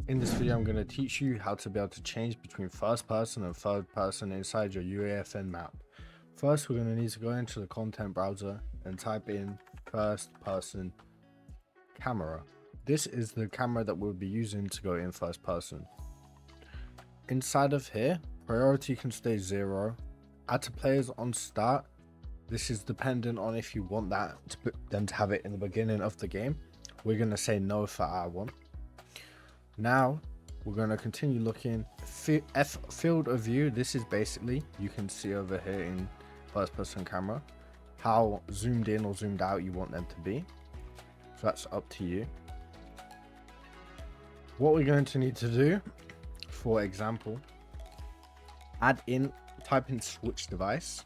In this video, I'm going to teach you how to be able to change between first person and third person inside your UEFN map. First, we're going to need to go into the content browser and type in first person camera. This is the camera that we'll be using to go in first person. Inside of here, priority can stay 0. Add to players on start. This is dependent on if you want them to have it in the beginning of the game. We're going to say no for our one. Now we're going to continue looking. Field of view, this is basically, you can see over here in first person camera how zoomed in or zoomed out you want them to be, so that's up to you. What we're going to need to do, for example, type in switch device.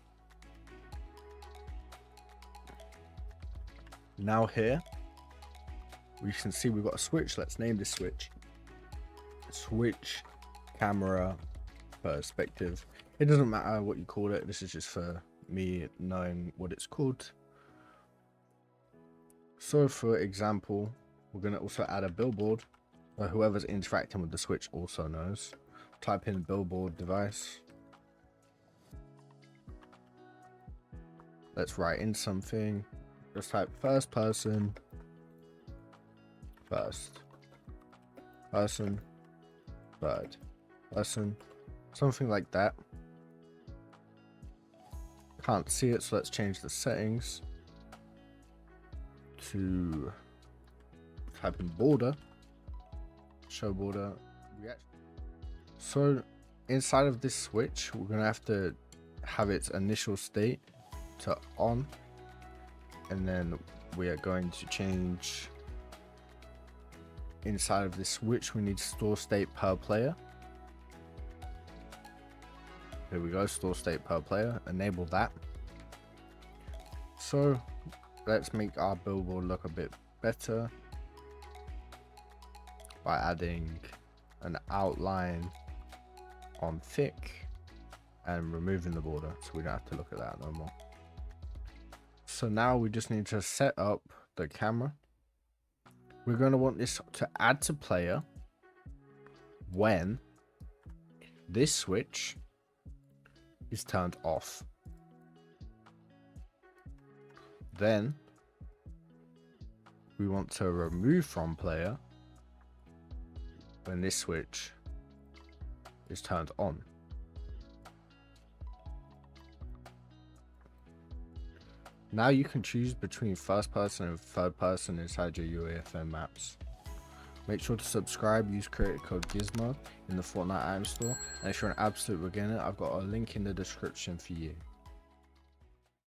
Now here we can see we've got a switch. Let's name this switch switch camera perspective. It doesn't matter what you call it, this is just for me knowing what it's called. So for example, we're going to also add a billboard, so whoever's interacting with the switch also knows. Type in billboard device. Let's write in something. Just type first person, first person, third person, something like that. Can't see it, so let's change the settings to type in border, show border. So inside of this switch, we're gonna have to have its initial state to on, and then we are going to change inside of this switch. We need store state per player. Here we go, store state per player, enable that. So let's make our billboard look a bit better by adding an outline on thick and removing the border, so we don't have to look at that no more. So now we just need to set up the camera. We're going to want this to add to player when this switch is turned off. Then we want to remove from player when this switch is turned on. Now you can choose between first person and third person inside your UEFN maps. Make sure to subscribe, use creator code GISMO in the Fortnite item store, and if you're an absolute beginner, I've got a link in the description for you.